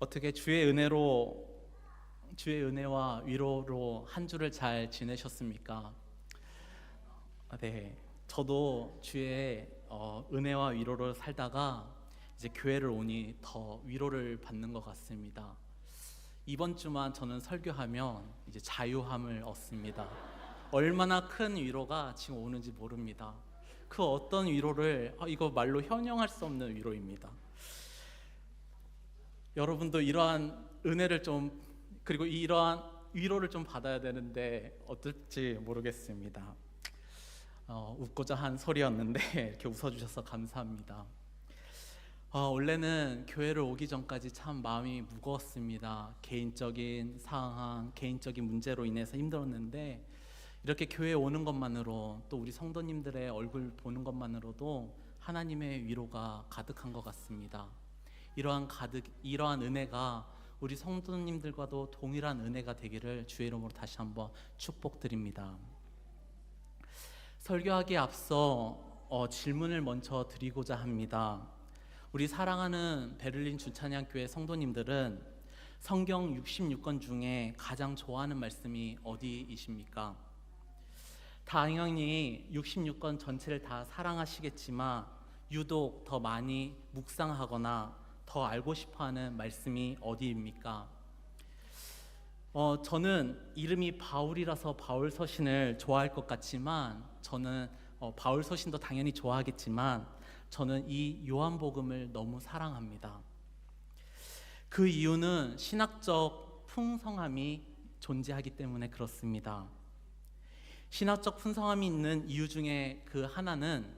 어떻게 주의 은혜와 위로로 한 주를 잘 지내셨습니까? 네, 저도 주의 은혜와 위로를 살다가 이제 교회를 오니 더 위로를 받는 것 같습니다. 이번 주만 저는 설교하면 이제 자유함을 얻습니다. 얼마나 큰 위로가 지금 오는지 모릅니다. 그 어떤 위로를 이거 말로 형용할 수 없는 위로입니다. 여러분도 이러한 은혜를 그리고 이러한 위로를 좀 받아야 되는데 어떨지 모르겠습니다. 웃고자 한 소리였는데 이렇게 웃어주셔서 감사합니다. 원래는 교회를 오기 전까지 참 마음이 무거웠습니다. 개인적인 상황, 개인적인 문제로 인해서 힘들었는데 이렇게 교회에 오는 것만으로, 또 우리 성도님들의 얼굴 보는 것만으로도 하나님의 위로가 가득한 것 같습니다. 이러한 은혜가 우리 성도님들과도 동일한 은혜가 되기를 주의 이름으로 다시 한번 축복드립니다. 설교하기에 앞서 질문을 먼저 드리고자 합니다. 우리 사랑하는 베를린 주찬양교회 성도님들은 성경 66권 중에 가장 좋아하는 말씀이 어디이십니까? 당연히 66권 전체를 다 사랑하시겠지만 유독 더 많이 묵상하거나 더 알고 싶어하는 말씀이 어디입니까? 저는 이름이 바울이라서 바울 서신을 좋아할 것 같지만 저는 바울 서신도 당연히 좋아하겠지만 저는 이 요한복음을 너무 사랑합니다. 그 이유는 신학적 풍성함이 존재하기 때문에 그렇습니다. 신학적 풍성함이 있는 이유 중에 그 하나는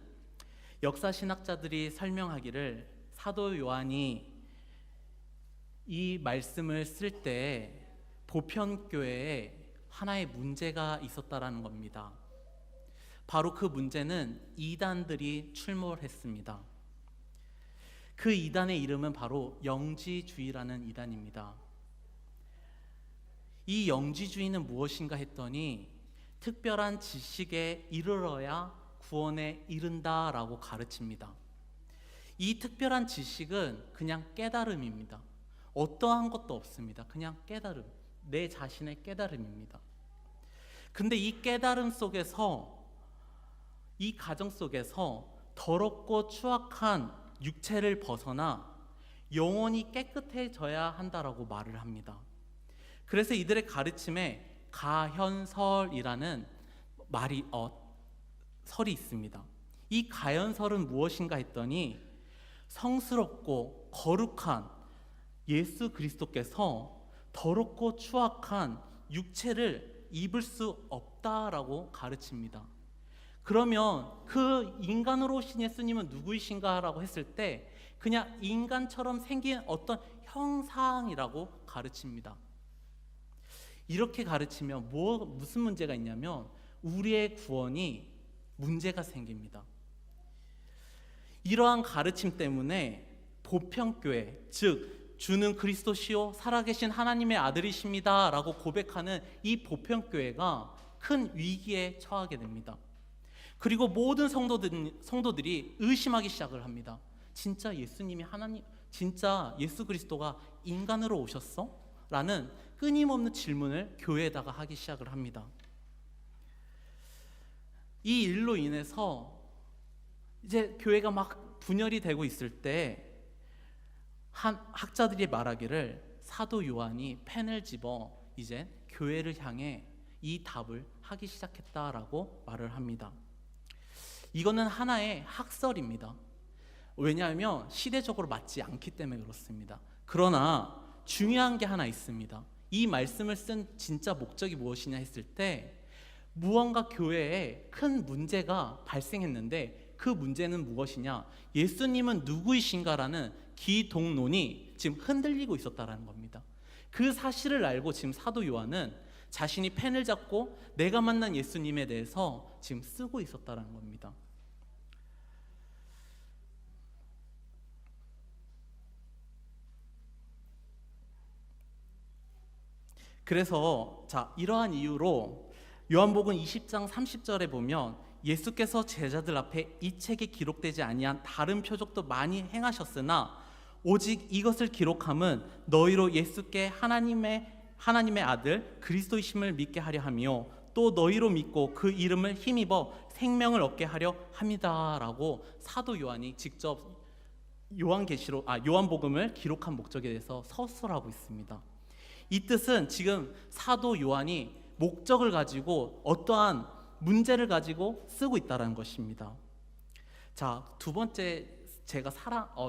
역사 신학자들이 설명하기를 사도 요한이 이 말씀을 쓸 때 보편교회에 하나의 문제가 있었다라는 겁니다. 바로 그 문제는 이단들이 출몰했습니다. 그 이단의 이름은 바로 영지주의라는 이단입니다. 이 영지주의는 무엇인가 했더니 특별한 지식에 이르러야 구원에 이른다라고 가르칩니다. 이 특별한 지식은 그냥 깨달음입니다. 어떠한 것도 없습니다. 그냥 깨달음, 내 자신의 깨달음입니다. 근데 이 깨달음 속에서, 이 가정 속에서 더럽고 추악한 육체를 벗어나 영혼이 깨끗해져야 한다라고 말을 합니다. 그래서 이들의 가르침에 가현설이라는 설이 있습니다. 이 가현설은 무엇인가 했더니 성스럽고 거룩한 예수 그리스도께서 더럽고 추악한 육체를 입을 수 없다라고 가르칩니다. 그러면 그 인간으로 오신 예수님은 누구이신가라고 했을 때 그냥 인간처럼 생긴 어떤 형상이라고 가르칩니다. 이렇게 가르치면 무슨 문제가 있냐면 우리의 구원이 문제가 생깁니다. 이러한 가르침 때문에 보편교회, 즉 주는 그리스도시요 살아계신 하나님의 아들이십니다 라고 고백하는 이 보편교회가 큰 위기에 처하게 됩니다. 그리고 모든 성도들이 의심하기 시작을 합니다. 진짜 예수님이 하나님, 진짜 예수 그리스도가 인간으로 오셨어? 라는 끊임없는 질문을 교회에다가 하기 시작을 합니다. 이 일로 인해서 이제 교회가 막 분열이 되고 있을 때 한 학자들이 말하기를 사도 요한이 펜을 집어 이제 교회를 향해 이 답을 하기 시작했다라고 말을 합니다. 이거는 하나의 학설입니다. 왜냐하면 시대적으로 맞지 않기 때문에 그렇습니다. 그러나 중요한 게 하나 있습니다. 이 말씀을 쓴 진짜 목적이 무엇이냐 했을 때 무언가 교회에 큰 문제가 발생했는데 그 문제는 무엇이냐? 예수님은 누구이신가라는 기독론이 지금 흔들리고 있었다는 겁니다. 그 사실을 알고 지금 사도 요한은 자신이 펜을 잡고 내가 만난 예수님에 대해서 지금 쓰고 있었다는 겁니다. 그래서 이러한 이유로 요한복음 20장 30절에 보면 예수께서 제자들 앞에 이 책에 기록되지 아니한 다른 표적도 많이 행하셨으나 오직 이것을 기록함은 너희로 예수께 하나님의 아들 그리스도이심을 믿게 하려 하며 또 너희로 믿고 그 이름을 힘입어 생명을 얻게 하려 함이다라고 사도 요한이 직접 요한복음을 기록한 목적에 대해서 서술하고 있습니다. 이 뜻은 지금 사도 요한이 목적을 가지고 어떠한 문제를 가지고 쓰고 있다는 것입니다. 자, 두 번째 제가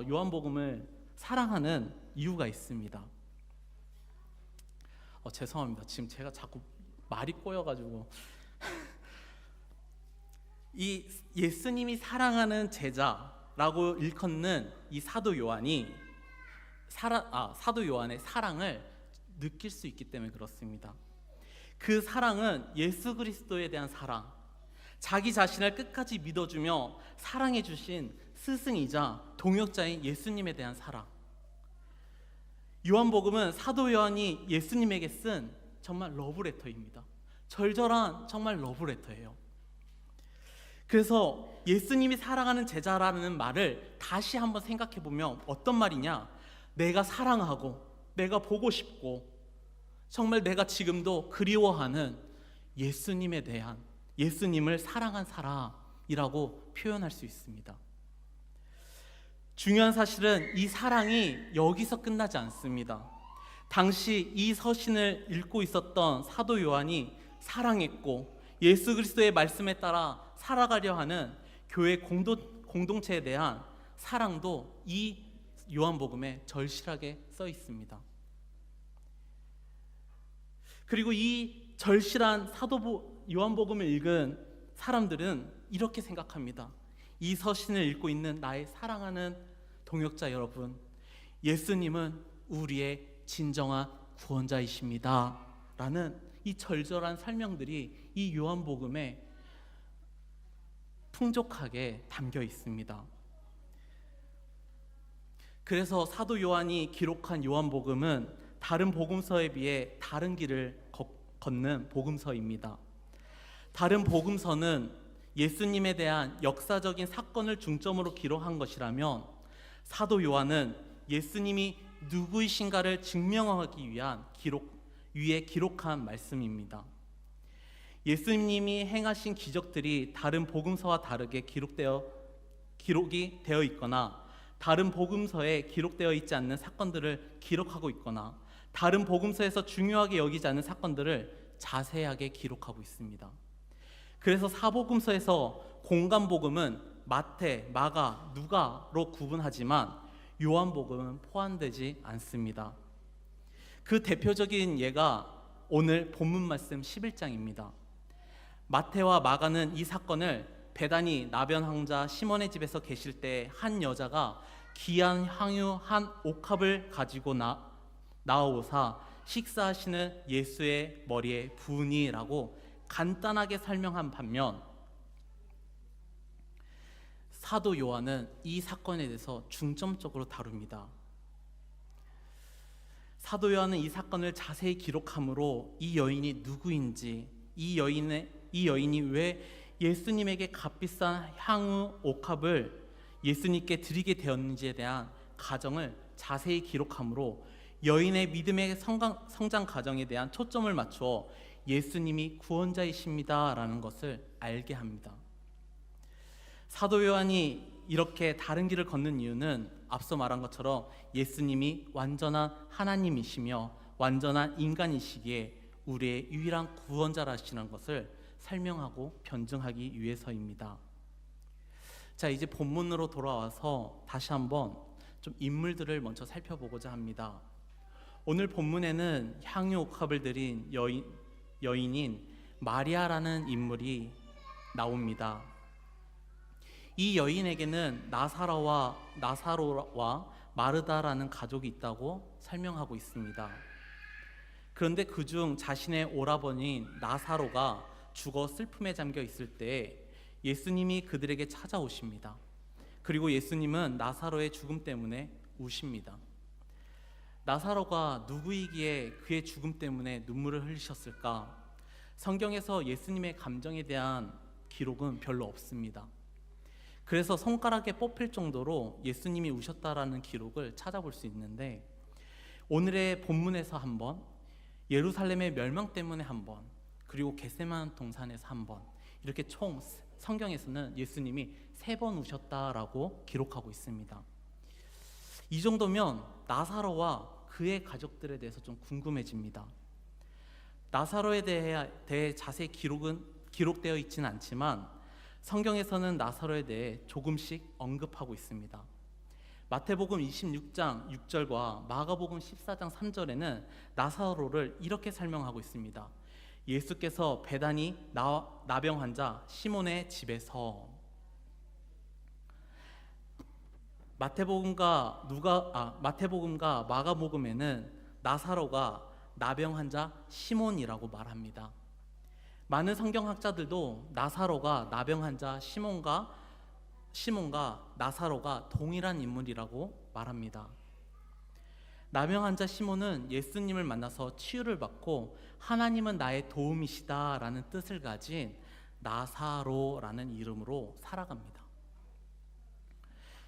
요한복음을 사랑하는 이유가 있습니다. 죄송합니다. 지금 제가 자꾸 말이 꼬여가지고 이 예수님이 사랑하는 제자라고 일컫는 이 사도 요한이 사도 요한의 사랑을 느낄 수 있기 때문에 그렇습니다. 그 사랑은 예수 그리스도에 대한 사랑, 자기 자신을 끝까지 믿어주며 사랑해 주신 스승이자 동역자인 예수님에 대한 사랑. 요한복음은 사도 요한이 예수님에게 쓴 정말 러브레터입니다. 절절한 정말 러브레터예요. 그래서 예수님이 사랑하는 제자라는 말을 다시 한번 생각해 보면 어떤 말이냐? 내가 사랑하고 내가 보고 싶고 정말 내가 지금도 그리워하는 예수님을 사랑한 사람이라고 표현할 수 있습니다. 중요한 사실은 이 사랑이 여기서 끝나지 않습니다. 당시 이 서신을 읽고 있었던 사도 요한이 사랑했고 예수 그리스도의 말씀에 따라 살아가려 하는 교회 공동체에 대한 사랑도 이 요한복음에 절실하게 써 있습니다. 그리고 이 절실한 요한복음을 읽은 사람들은 이렇게 생각합니다. 이 서신을 읽고 있는 나의 사랑하는 동역자 여러분, 예수님은 우리의 진정한 구원자이십니다 라는 이 절절한 설명들이 이 요한복음에 풍족하게 담겨 있습니다. 그래서 사도 요한이 기록한 요한복음은 다른 복음서에 비해 다른 길을 걷는 복음서입니다. 다른 복음서는 예수님에 대한 역사적인 사건을 중점으로 기록한 것이라면 사도 요한은 예수님이 누구이신가를 증명하기 위해 기록한 말씀입니다. 예수님이 행하신 기적들이 다른 복음서와 다르게 기록이 되어 있거나 다른 복음서에 기록되어 있지 않는 사건들을 기록하고 있거나 다른 복음서에서 중요하게 여기지 않는 사건들을 자세하게 기록하고 있습니다. 그래서 사복음서에서 공간복음은 마태, 마가, 누가로 구분하지만 요한복음은 포함되지 않습니다. 그 대표적인 예가 오늘 본문 말씀 11장입니다. 마태와 마가는 이 사건을 베다니 나변 황자 시몬의 집에서 계실 때 한 여자가 귀한 향유 한 옥합을 가지고 나오사 식사하시는 예수의 머리에 부으니라고 간단하게 설명한 반면 사도 요한은 이 사건에 대해서 중점적으로 다룹니다. 사도 요한은 이 사건을 자세히 기록하므로 이 여인이 누구인지, 이 여인이 왜 예수님에게 값비싼 향후 옥합을 예수님께 드리게 되었는지에 대한 가정을 자세히 기록하므로 여인의 믿음의 성장 과정에 대한 초점을 맞추어 예수님이 구원자이십니다 라는 것을 알게 합니다. 사도 요한이 이렇게 다른 길을 걷는 이유는 앞서 말한 것처럼 예수님이 완전한 하나님이시며 완전한 인간이시기에 우리의 유일한 구원자라시는 것을 설명하고 변증하기 위해서입니다. 자, 이제 본문으로 돌아와서 다시 한번 좀 인물들을 먼저 살펴보고자 합니다. 오늘 본문에는 향유 옥합을 드린 여인인 마리아라는 인물이 나옵니다. 이 여인에게는 나사로와 마르다라는 가족이 있다고 설명하고 있습니다. 그런데 그중 자신의 오라버니인 나사로가 죽어 슬픔에 잠겨 있을 때 예수님이 그들에게 찾아오십니다. 그리고 예수님은 나사로의 죽음 때문에 우십니다. 나사로가 누구이기에 그의 죽음 때문에 눈물을 흘리셨을까? 성경에서 예수님의 감정에 대한 기록은 별로 없습니다. 그래서 손가락에 뽑힐 정도로 예수님이 우셨다라는 기록을 찾아볼 수 있는데, 오늘의 본문에서 한 번, 예루살렘의 멸망 때문에 한 번, 그리고 겟세마네 동산에서 한 번, 이렇게 총 성경에서는 예수님이 3번 우셨다라고 기록하고 있습니다. 이 정도면 나사로와 그의 가족들에 대해서 좀 궁금해집니다. 나사로에 대해 자세히 기록되어 있지는 않지만 성경에서는 나사로에 대해 조금씩 언급하고 있습니다. 마태복음 26장 6절과 마가복음 14장 3절에는 나사로를 이렇게 설명하고 있습니다. 예수께서 베다니 나병 환자 시몬의 집에서. 마태복음과 마가복음에는 나사로가 나병 환자 시몬이라고 말합니다. 많은 성경학자들도 나사로가 나병 환자 시몬과 나사로가 동일한 인물이라고 말합니다. 나병 환자 시몬은 예수님을 만나서 치유를 받고 하나님은 나의 도움이시다라는 뜻을 가진 나사로라는 이름으로 살아갑니다.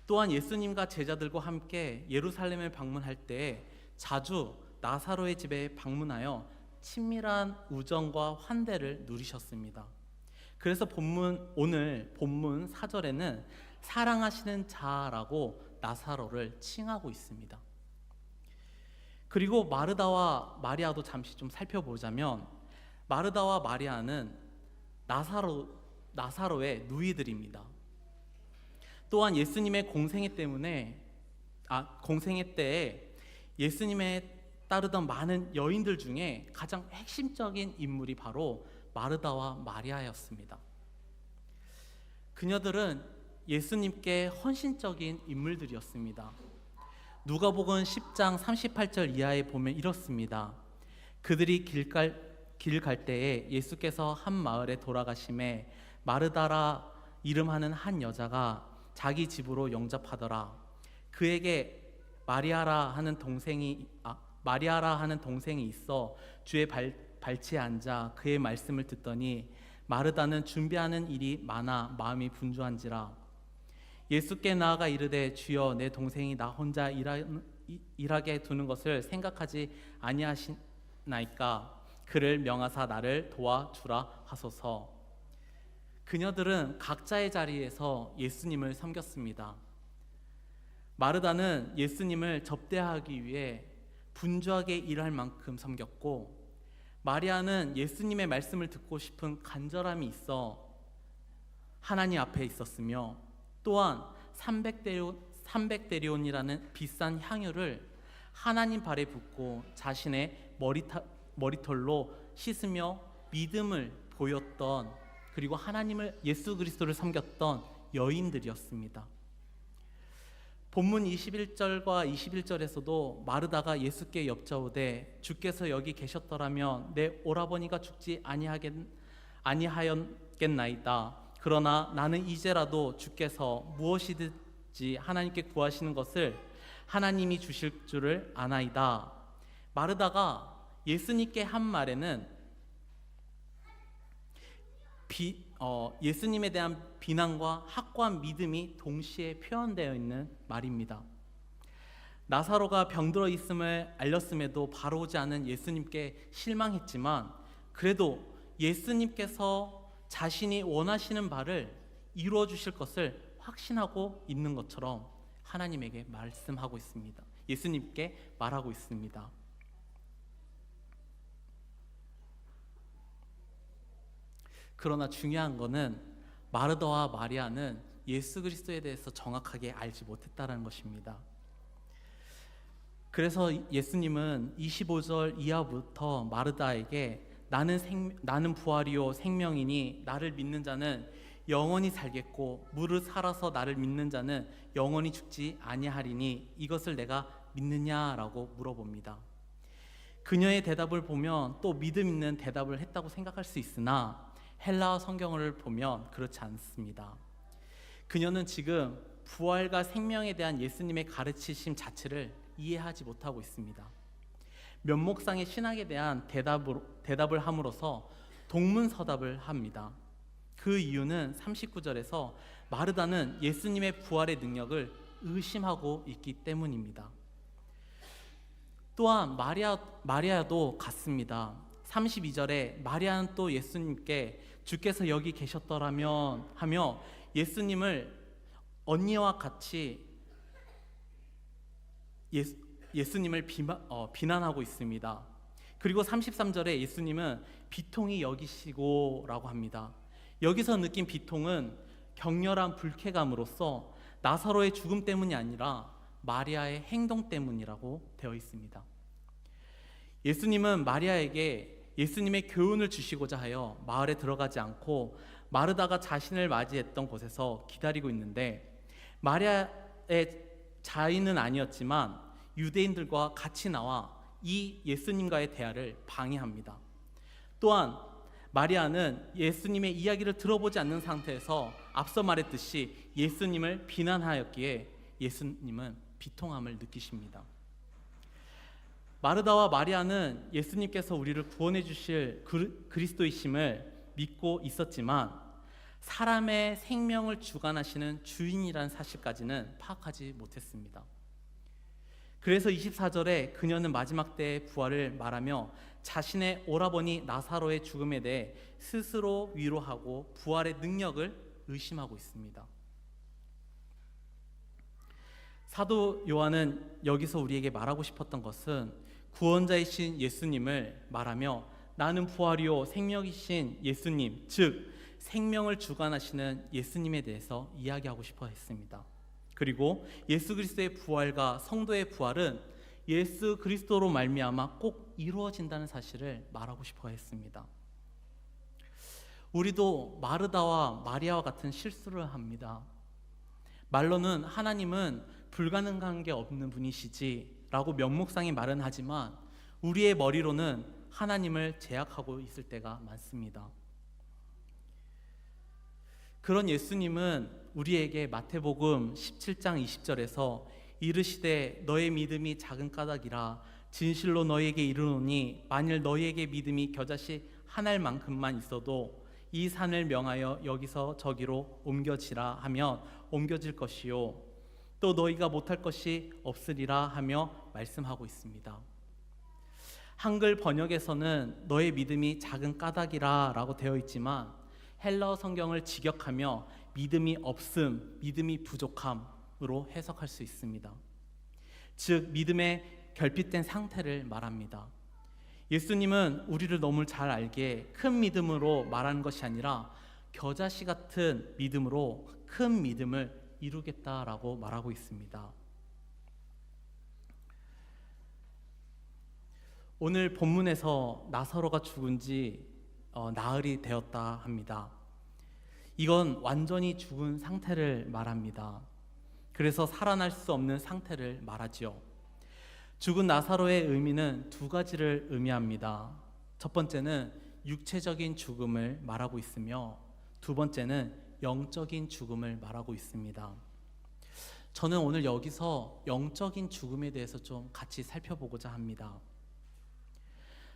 또한 예수님과 제자들과 함께 예루살렘을 방문할 때 자주 나사로의 집에 방문하여 친밀한 우정과 환대를 누리셨습니다. 그래서 오늘 본문 4절에는 사랑하시는 자라고 나사로를 칭하고 있습니다. 그리고 마르다와 마리아도 잠시 좀 살펴보자면, 마르다와 마리아는 나사로의 누이들입니다. 또한 예수님의 공생애 때에 예수님의 따르던 많은 여인들 중에 가장 핵심적인 인물이 바로 마르다와 마리아였습니다. 그녀들은 예수님께 헌신적인 인물들이었습니다. 누가복음 10장 38절 이하에 보면 이렇습니다. 그들이 길 갈 때에 예수께서 한 마을에 돌아가심에 마르다라 이름하는 한 여자가 자기 집으로 영접하더라. 그에게 마리아라 하는 동생이 있어 주의 발치에 앉아 그의 말씀을 듣더니 마르다는 준비하는 일이 많아 마음이 분주한지라. 예수께 나아가 이르되 주여 내 동생이 나 혼자 일하게 두는 것을 생각하지 아니하시나이까. 그를 명하사 나를 도와주라 하소서. 그녀들은 각자의 자리에서 예수님을 섬겼습니다. 마르다는 예수님을 접대하기 위해 분주하게 일할 만큼 섬겼고, 마리아는 예수님의 말씀을 듣고 싶은 간절함이 있어 하나님 앞에 있었으며, 또한 300데리온이라는 비싼 향유를 하나님 발에 붓고 자신의 머리털로 씻으며 믿음을 보였던, 그리고 예수 그리스도를 섬겼던 여인들이었습니다. 본문 21절과 21절에서도 마르다가 예수께 여짜오되 주께서 여기 계셨더라면 내 오라버니가 죽지 아니하였겠나이다. 그러나 나는 이제라도 주께서 무엇이든지 하나님께 구하시는 것을 하나님이 주실 줄을 아나이다. 마르다가 예수님께 한 말에는 예수님에 대한 비난과 확고한 믿음이 동시에 표현되어 있는 말입니다. 나사로가 병들어 있음을 알렸음에도 바로 오지 않은 예수님께 실망했지만, 그래도 예수님께서 자신이 원하시는 바를 이루어 주실 것을 확신하고 있는 것처럼 하나님에게 말씀하고 있습니다. 예수님께 말하고 있습니다. 그러나 중요한 것은 마르다와 마리아는 예수 그리스도에 대해서 정확하게 알지 못했다는 것입니다. 그래서 예수님은 25절 이하부터 마르다에게 나는 부활이요 생명이니 나를 믿는 자는 영원히 살겠고 무릇 살아서 나를 믿는 자는 영원히 죽지 아니하리니 이것을 내가 믿느냐라고 물어봅니다. 그녀의 대답을 보면 또 믿음 있는 대답을 했다고 생각할 수 있으나 헬라어 성경을 보면 그렇지 않습니다. 그녀는 지금 부활과 생명에 대한 예수님의 가르치심 자체를 이해하지 못하고 있습니다. 면목상의 신학에 대한 대답을 함으로써 동문서답을 합니다. 그 이유는 39절에서 마르다는 예수님의 부활의 능력을 의심하고 있기 때문입니다. 또한 마리아도 같습니다. 32절에 마리아는 또 예수님께 주께서 여기 계셨더라면 하며 예수님을 언니와 같이 예수님을 비난하고 있습니다. 그리고 33절에 예수님은 비통이 여기시고 라고 합니다. 여기서 느낀 비통은 격렬한 불쾌감으로써 나사로의 죽음 때문이 아니라 마리아의 행동 때문이라고 되어 있습니다. 예수님은 마리아에게 예수님의 교훈을 주시고자 하여 마을에 들어가지 않고 마르다가 자신을 맞이했던 곳에서 기다리고 있는데, 마리아의 자의는 아니었지만 유대인들과 같이 나와 이 예수님과의 대화를 방해합니다. 또한 마리아는 예수님의 이야기를 들어보지 않는 상태에서 앞서 말했듯이 예수님을 비난하였기에 예수님은 비통함을 느끼십니다. 마르다와 마리아는 예수님께서 우리를 구원해 주실 그리스도이심을 믿고 있었지만 사람의 생명을 주관하시는 주인이라는 사실까지는 파악하지 못했습니다. 그래서 24절에 그녀는 마지막 때의 부활을 말하며 자신의 오라버니 나사로의 죽음에 대해 스스로 위로하고 부활의 능력을 의심하고 있습니다. 사도 요한은 여기서 우리에게 말하고 싶었던 것은 구원자이신 예수님을 말하며 나는 부활이요 생명이신 예수님, 즉 생명을 주관하시는 예수님에 대해서 이야기하고 싶어 했습니다. 그리고 예수 그리스도의 부활과 성도의 부활은 예수 그리스도로 말미암아 꼭 이루어진다는 사실을 말하고 싶어 했습니다. 우리도 마르다와 마리아와 같은 실수를 합니다. 말로는 하나님은 불가능한 게 없는 분이시지 라고 명목상의 말은 하지만 우리의 머리로는 하나님을 제약하고 있을 때가 많습니다. 그런 예수님은 우리에게 마태복음 17장 20절에서 이르시되 너의 믿음이 작은 까닭이라 진실로 너희에게 이르노니 만일 너희에게 믿음이 겨자씨 한 알만큼만 있어도 이 산을 명하여 여기서 저기로 옮겨지라 하면 옮겨질 것이요 또 너희가 못할 것이 없으리라 하며 말씀하고 있습니다. 한글 번역에서는 너의 믿음이 작은 까닭이라 라고 되어 있지만 헬라어 성경을 직역하며 믿음이 없음, 믿음이 부족함으로 해석할 수 있습니다. 즉 믿음의 결핍된 상태를 말합니다. 예수님은 우리를 너무 잘 알기에 큰 믿음으로 말하는 것이 아니라 겨자씨 같은 믿음으로 큰 믿음을 이루겠다라고 말하고 있습니다. 오늘 본문에서 나사로가 죽은 지 나흘이 되었다 합니다. 이건 완전히 죽은 상태를 말합니다. 그래서 살아날 수 없는 상태를 말하지요. 죽은 나사로의 의미는 두 가지를 의미합니다. 첫 번째는 육체적인 죽음을 말하고 있으며 두 번째는 영적인 죽음을 말하고 있습니다. 저는 오늘 여기서 영적인 죽음에 대해서 좀 같이 살펴보고자 합니다.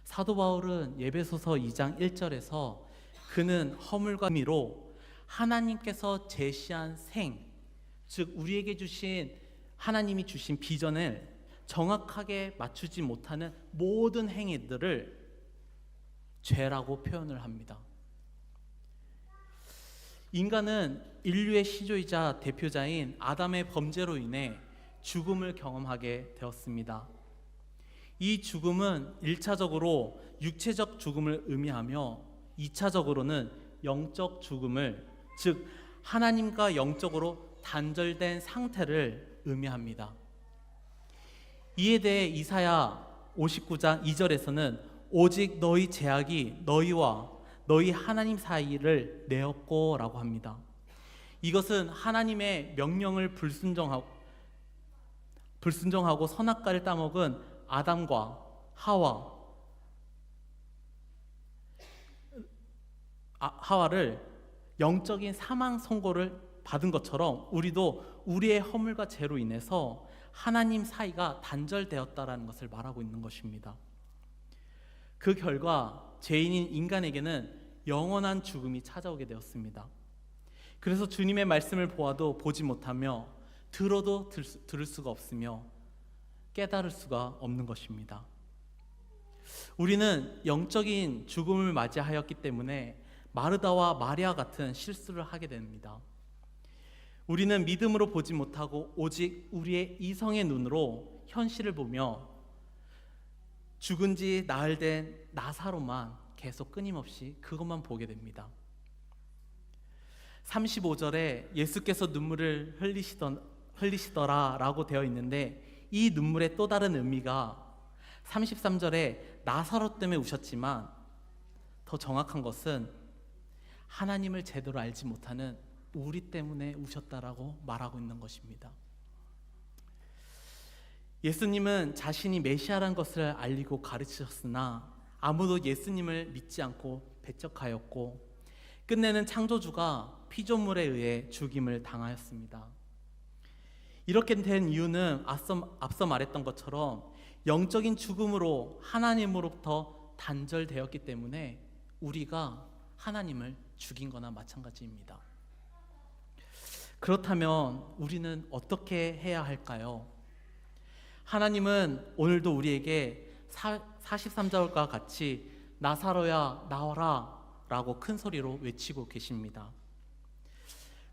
사도 바울은 예배소서 2장 1절에서 그는 허물과 미로 하나님께서 제시한 생, 즉 우리에게 주신 하나님이 주신 비전을 정확하게 맞추지 못하는 모든 행위들을 죄라고 표현을 합니다. 인간은 인류의 시조이자 대표자인 아담의 범죄로 인해 죽음을 경험하게 되었습니다. 이 죽음은 1차적으로 육체적 죽음을 의미하며 2차적으로는 영적 죽음을, 즉 하나님과 영적으로 단절된 상태를 의미합니다. 이에 대해 이사야 59장 2절에서는 오직 너희 죄악이 너희와 너희 하나님 사이를 내었고 라고 합니다. 이것은 하나님의 명령을 불순종하고 선악과를 따먹은 아담과 하와를 영적인 사망 선고를 받은 것처럼 우리도 우리의 허물과 죄로 인해서 하나님 사이가 단절되었다라는 것을 말하고 있는 것입니다. 그 결과 죄인인 인간에게는 영원한 죽음이 찾아오게 되었습니다. 그래서 주님의 말씀을 보아도 보지 못하며 들어도 들을 수가 없으며 깨달을 수가 없는 것입니다. 우리는 영적인 죽음을 맞이하였기 때문에 마르다와 마리아 같은 실수를 하게 됩니다. 우리는 믿음으로 보지 못하고 오직 우리의 이성의 눈으로 현실을 보며 죽은 지 나흘 된 나사로만 계속 끊임없이 그것만 보게 됩니다. 35절에 예수께서 눈물을 흘리시더라 라고 되어 있는데, 이 눈물의 또 다른 의미가 33절에 나사로 때문에 우셨지만 더 정확한 것은 하나님을 제대로 알지 못하는 우리 때문에 우셨다라고 말하고 있는 것입니다. 예수님은 자신이 메시아라는 것을 알리고 가르치셨으나 아무도 예수님을 믿지 않고 배척하였고, 끝내는 창조주가 피조물에 의해 죽임을 당하였습니다. 이렇게 된 이유는 앞서 말했던 것처럼 영적인 죽음으로 하나님으로부터 단절되었기 때문에 우리가 하나님을 죽인 거나 마찬가지입니다. 그렇다면 우리는 어떻게 해야 할까요? 하나님은 오늘도 우리에게 43절과 같이 나사로야 나와라 라고 큰 소리로 외치고 계십니다.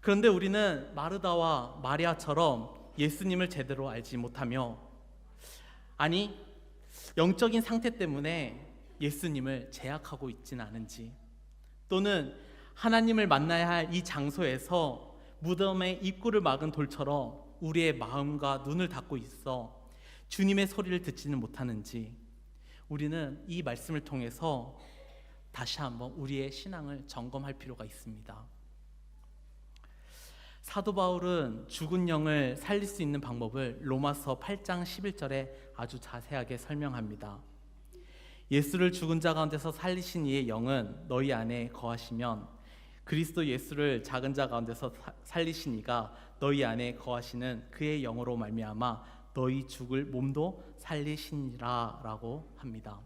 그런데 우리는 마르다와 마리아처럼 예수님을 제대로 알지 못하며, 아니 영적인 상태 때문에 예수님을 제약하고 있지는 않은지, 또는 하나님을 만나야 할 이 장소에서 무덤의 입구를 막은 돌처럼 우리의 마음과 눈을 닫고 있어 주님의 소리를 듣지는 못하는지, 우리는 이 말씀을 통해서 다시 한번 우리의 신앙을 점검할 필요가 있습니다. 사도 바울은 죽은 영을 살릴 수 있는 방법을 로마서 8장 11절에 아주 자세하게 설명합니다. 예수를 죽은 자 가운데서 살리신 이의 영은 너희 안에 거하시면 그리스도 예수를 작은 자 가운데서 살리신 이가 너희 안에 거하시는 그의 영으로 말미암아 너희 죽을 몸도 살리시니라 라고 합니다.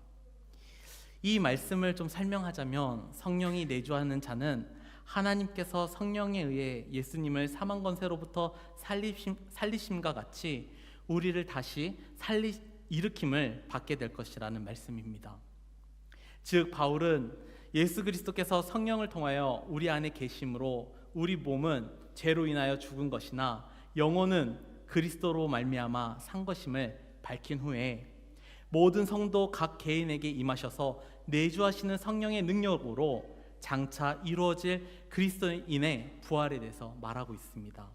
이 말씀을 좀 설명하자면, 성령이 내주하는 자는 하나님께서 성령에 의해 예수님을 사망 권세로부터 살리심과 같이 우리를 다시 일으킴을 받게 될 것이라는 말씀입니다. 즉 바울은 예수 그리스도께서 성령을 통하여 우리 안에 계심으로 우리 몸은 죄로 인하여 죽은 것이나 영혼은 그리스도로 말미암아 산 것임을 밝힌 후에 모든 성도 각 개인에게 임하셔서 내주하시는 성령의 능력으로 장차 이루어질 그리스도인의 부활에 대해서 말하고 있습니다.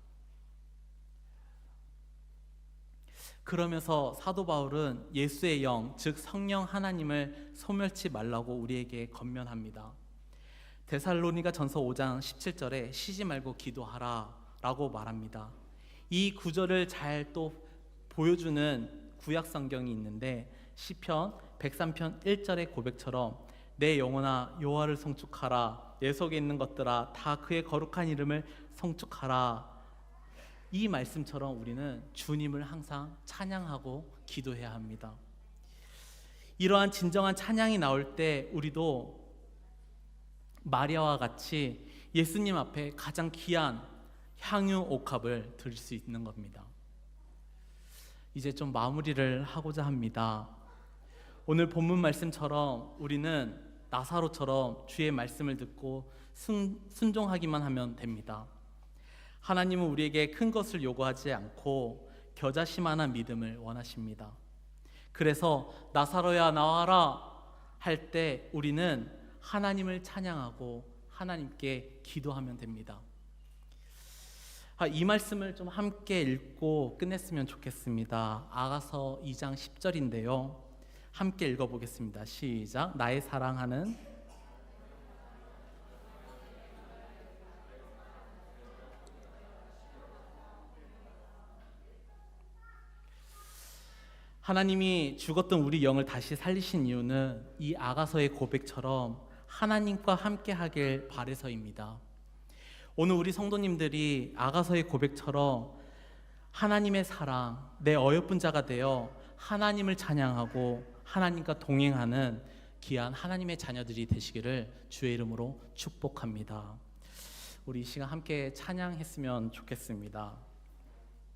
그러면서 사도 바울은 예수의 영, 즉 성령 하나님을 소멸치 말라고 우리에게 권면합니다. 데살로니가 전서 5장 17절에 쉬지 말고 기도하라 라고 말합니다. 이 구절을 잘 또 보여주는 구약 성경이 있는데, 시편 103편 1절의 고백처럼 내 영혼아 여호와를 송축하라, 내 속에 있는 것들아 다 그의 거룩한 이름을 송축하라. 이 말씀처럼 우리는 주님을 항상 찬양하고 기도해야 합니다. 이러한 진정한 찬양이 나올 때 우리도 마리아와 같이 예수님 앞에 가장 귀한 향유 옥합을 드릴 수 있는 겁니다. 이제 좀 마무리를 하고자 합니다. 오늘 본문 말씀처럼 우리는 나사로처럼 주의 말씀을 듣고 순종하기만 하면 됩니다. 하나님은 우리에게 큰 것을 요구하지 않고 겨자씨만한 믿음을 원하십니다. 그래서 나사로야 나와라 할 때 우리는 하나님을 찬양하고 하나님께 기도하면 됩니다. 이 말씀을 좀 함께 읽고 끝냈으면 좋겠습니다. 아가서 2장 10절인데요. 함께 읽어보겠습니다. 시작. 나의 사랑하는 하나님이 죽었던 우리 영을 다시 살리신 이유는 이 아가서의 고백처럼 하나님과 함께 하길 바라서입니다. 오늘 우리 성도님들이 아가서의 고백처럼 하나님의 사랑, 내 어여쁜 자가 되어 하나님을 찬양하고 하나님과 동행하는 귀한 하나님의 자녀들이 되시기를 주의 이름으로 축복합니다. 우리 이 시간 함께 찬양했으면 좋겠습니다.